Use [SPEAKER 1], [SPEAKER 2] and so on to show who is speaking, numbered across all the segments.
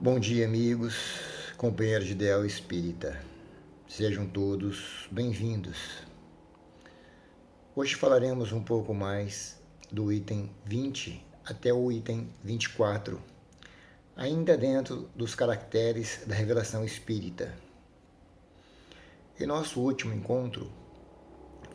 [SPEAKER 1] Bom dia, amigos, companheiros de ideal espírita. Sejam todos bem-vindos. Hoje falaremos um pouco mais do item 20 até o item 24, ainda dentro dos caracteres da revelação espírita. Em nosso último encontro,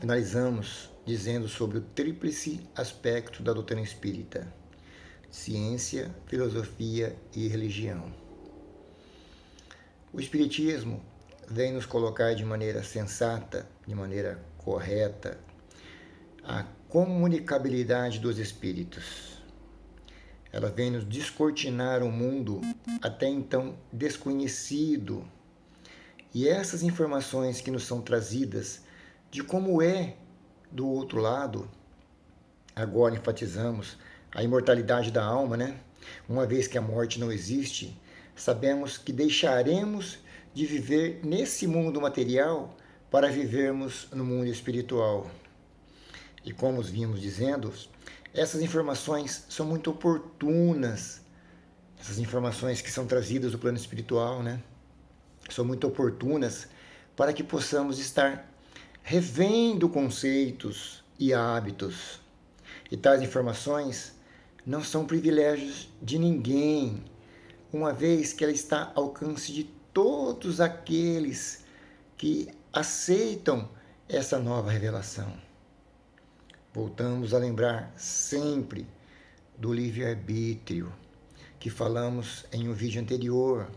[SPEAKER 1] finalizamos dizendo sobre o tríplice aspecto da doutrina espírita: ciência, filosofia e religião. O Espiritismo vem nos colocar de maneira sensata, de maneira correta, a comunicabilidade dos espíritos. Ela vem nos descortinar um mundo até então desconhecido. E essas informações que nos são trazidas de como é do outro lado, agora enfatizamos a imortalidade da alma, né? Uma vez que a morte não existe, sabemos que deixaremos de viver nesse mundo material para vivermos no mundo espiritual. E como vimos dizendo, essas informações são muito oportunas, essas informações que são trazidas do plano espiritual, né? São muito oportunas para que possamos estar revendo conceitos e hábitos. E tais informações não são privilégios de ninguém, uma vez que ela está ao alcance de todos aqueles que aceitam essa nova revelação. Voltamos a lembrar sempre do livre-arbítrio, que falamos em um vídeo anterior,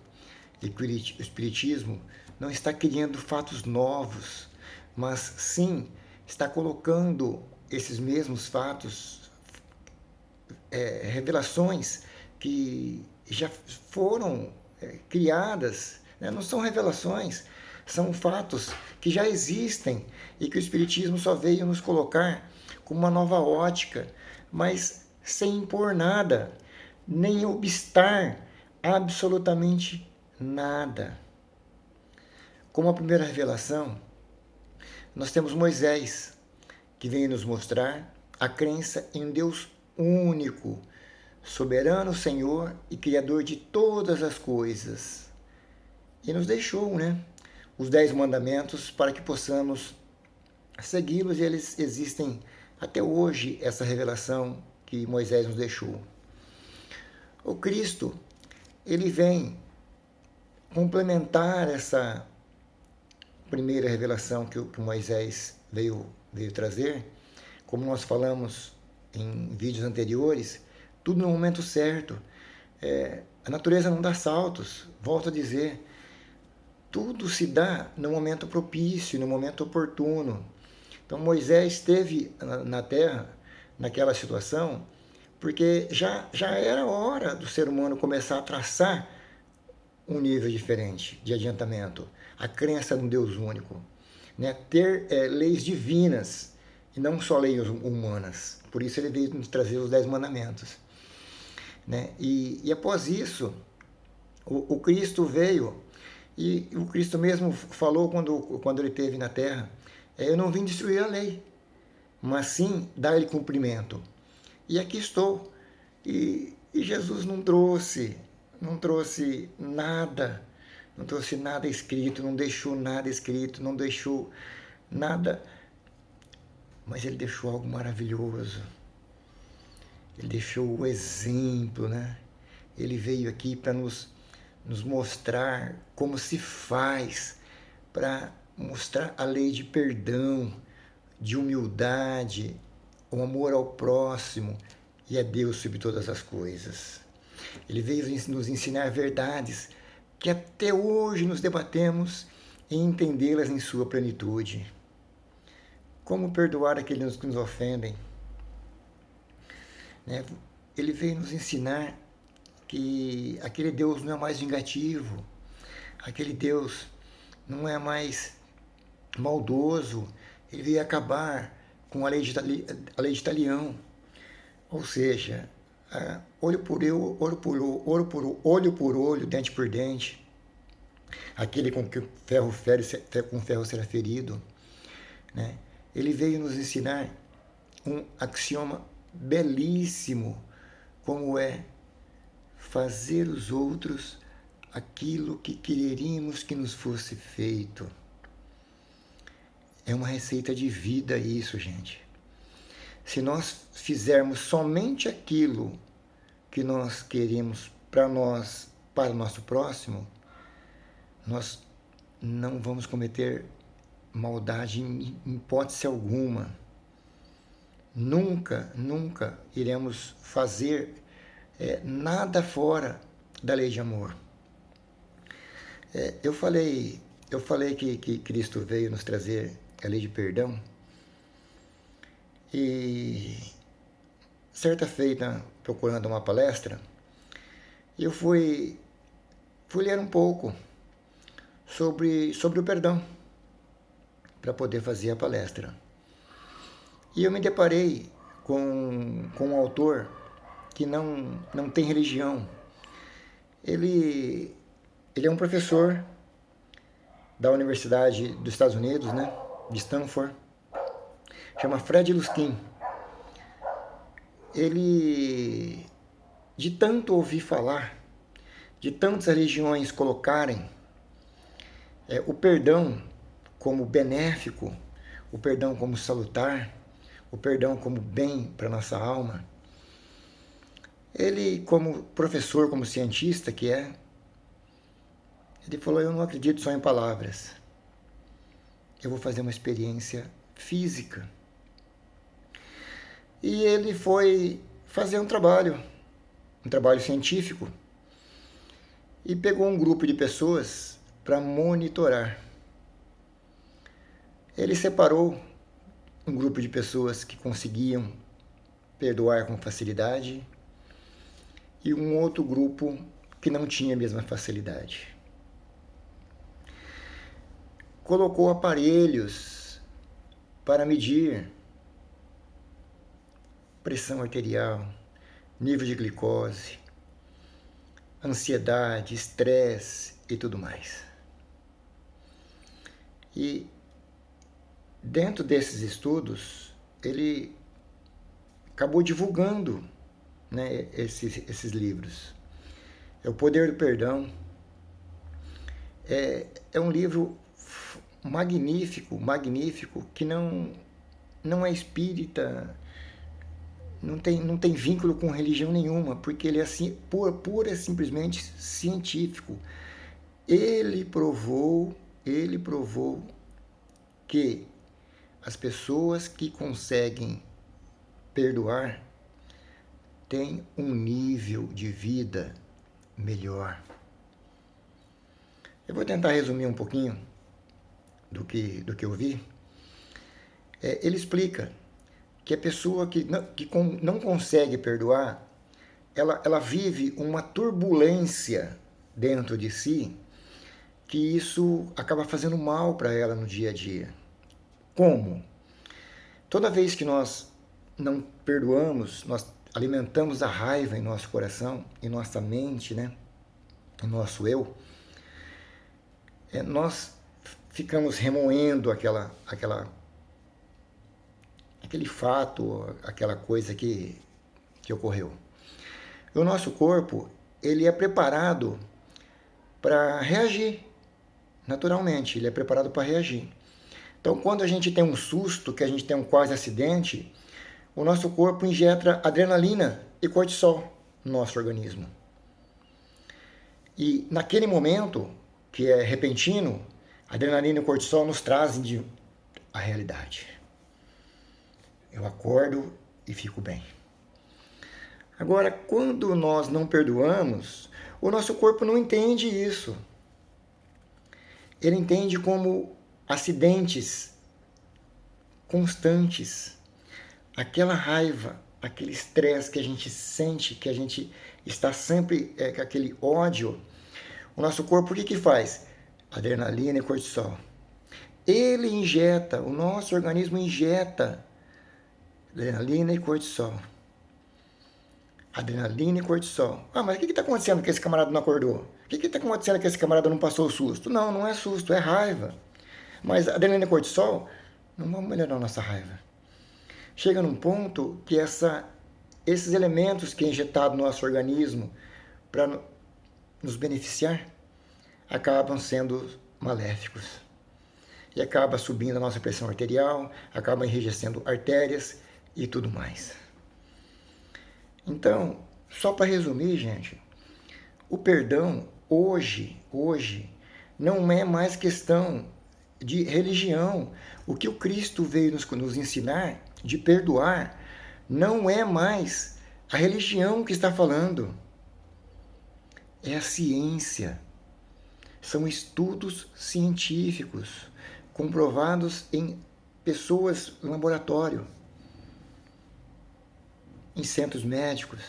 [SPEAKER 1] e que o Espiritismo não está criando fatos novos, mas sim está colocando esses mesmos fatos, revelações que já foram criadas, né? Não são revelações, são fatos que já existem e que o Espiritismo só veio nos colocar com uma nova ótica, mas sem impor nada, nem obstar absolutamente nada. Como a primeira revelação, nós temos Moisés, que vem nos mostrar a crença em um Deus único, soberano Senhor e Criador de todas as coisas. E nos deixou, né, os 10 mandamentos para que possamos segui-los, e eles existem até hoje, essa revelação que Moisés nos deixou. O Cristo, ele vem complementar essa primeira revelação que Moisés veio trazer. Como nós falamos em vídeos anteriores, tudo no momento certo. A natureza não dá saltos, volto a dizer. Tudo se dá no momento propício, no momento oportuno. Então Moisés esteve na terra, naquela situação, porque já era hora do ser humano começar a traçar um nível diferente de adiantamento. A crença num Deus único, né? Ter leis divinas e não só leis humanas. Por isso ele veio nos trazer os 10 mandamentos, né? E após isso, o Cristo veio, e o Cristo mesmo falou quando ele esteve na terra: eu não vim destruir a lei, mas sim dar-lhe cumprimento. E aqui estou. E Jesus não trouxe nada, não trouxe nada escrito, não deixou nada escrito, não deixou nada, mas ele deixou algo maravilhoso. Ele deixou o exemplo, né? Ele veio aqui para nos mostrar como se faz, para mostrar a lei de perdão, de humildade, o amor ao próximo e a Deus sobre todas as coisas. Ele veio nos ensinar verdades que até hoje nos debatemos em entendê-las em sua plenitude. Como perdoar aqueles que nos ofendem? Ele veio nos ensinar que aquele Deus não é mais vingativo, aquele Deus não é mais maldoso. Ele veio acabar com a lei de Talião, ou seja, olho por olho por olho, dente por dente. Aquele com que ferro fere, com ferro será ferido, né? Ele veio nos ensinar um axioma belíssimo, como é fazer os outros aquilo que quereríamos que nos fosse feito. É uma receita de vida isso, gente. Se nós fizermos somente aquilo que nós queremos para nós, para o nosso próximo, nós não vamos cometer maldade em hipótese alguma. Nunca, nunca iremos fazer nada fora da lei de amor. Eu falei que Cristo veio nos trazer a lei de perdão. E certa feita, procurando uma palestra, eu fui ler um pouco sobre o perdão para poder fazer a palestra. E eu me deparei com um autor que não tem religião. Ele é um professor da Universidade dos Estados Unidos, né, de Stanford. Chama Fred Luskin. Ele, de tanto ouvir falar, de tantas religiões colocarem o perdão como benéfico, o perdão como salutar, o perdão como bem para nossa alma, ele, como professor, como cientista que é, ele falou: eu não acredito só em palavras, eu vou fazer uma experiência física. E ele foi fazer um trabalho científico, e pegou um grupo de pessoas para monitorar. Ele separou um grupo de pessoas que conseguiam perdoar com facilidade e um outro grupo que não tinha a mesma facilidade. Colocou aparelhos para medir pressão arterial, nível de glicose, ansiedade, estresse e tudo mais. E dentro desses estudos, ele acabou divulgando, né, esses livros. É O Poder do Perdão. É um livro magnífico, que não é espírita, não tem vínculo com religião nenhuma, porque ele é assim, pura e simplesmente científico. Ele provou que as pessoas que conseguem perdoar têm um nível de vida melhor. Eu vou tentar resumir um pouquinho do que eu vi. Ele explica que a pessoa que não consegue perdoar, ela vive uma turbulência dentro de si, que isso acaba fazendo mal para ela no dia a dia. Como? Toda vez que nós não perdoamos, nós alimentamos a raiva em nosso coração, em nossa mente, né? Em nosso eu, nós ficamos remoendo aquele fato, aquela coisa que ocorreu. O nosso corpo, ele é preparado para reagir, naturalmente, ele é preparado para reagir. Então, quando a gente tem um susto, que a gente tem um quase acidente, o nosso corpo injeta adrenalina e cortisol no nosso organismo. E naquele momento, que é repentino, adrenalina e cortisol nos trazem a realidade. Eu acordo e fico bem. Agora, quando nós não perdoamos, o nosso corpo não entende isso. Ele entende como acidentes constantes. Aquela raiva, aquele estresse que a gente sente, que a gente está sempre com aquele ódio. O nosso corpo, o que faz? Adrenalina e cortisol. Ele injeta, o nosso organismo injeta adrenalina e cortisol. Adrenalina e cortisol. Ah, mas o que está acontecendo que esse camarada não acordou? O que está acontecendo que esse camarada não passou o susto? Não é susto, é raiva. Mas adrenalina e cortisol não vão melhorar a nossa raiva. Chega num ponto que esses elementos que é injetado no nosso organismo para nos beneficiar, acabam sendo maléficos. E acaba subindo a nossa pressão arterial, acaba enrijecendo artérias e tudo mais. Então, só para resumir, gente, o perdão hoje não é mais questão de religião. O que o Cristo veio nos ensinar de perdoar não é mais a religião que está falando. É a ciência. São estudos científicos comprovados em pessoas no laboratório, em centros médicos.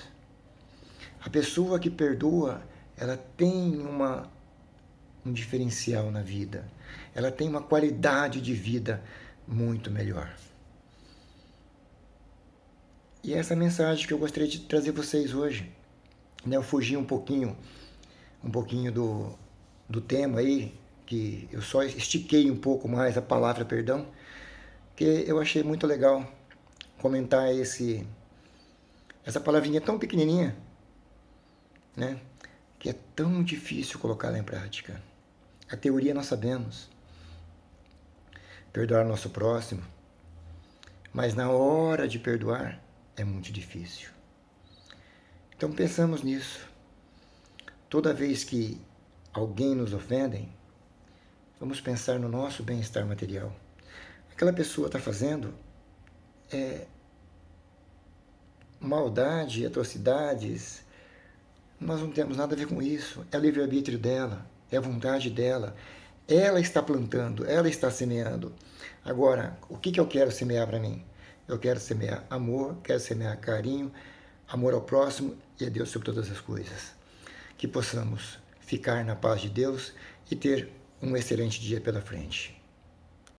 [SPEAKER 1] A pessoa que perdoa, ela tem um diferencial na vida. Ela tem uma qualidade de vida muito melhor. E essa mensagem que eu gostaria de trazer vocês hoje. Eu fugi um pouquinho do tema aí, que eu só estiquei um pouco mais a palavra perdão, que eu achei muito legal comentar essa palavrinha tão pequenininha, né? Que é tão difícil colocá-la em prática. A teoria nós sabemos, perdoar nosso próximo, mas na hora de perdoar é muito difícil. Então pensamos nisso. Toda vez que alguém nos ofende, vamos pensar no nosso bem-estar material. Aquela pessoa está fazendo maldade, atrocidades. Nós não temos nada a ver com isso. É o livre-arbítrio dela, é a vontade dela. Ela está plantando, ela está semeando. Agora, o que eu quero semear para mim? Eu quero semear amor, quero semear carinho, amor ao próximo e a Deus sobre todas as coisas. Que possamos ficar na paz de Deus e ter um excelente dia pela frente.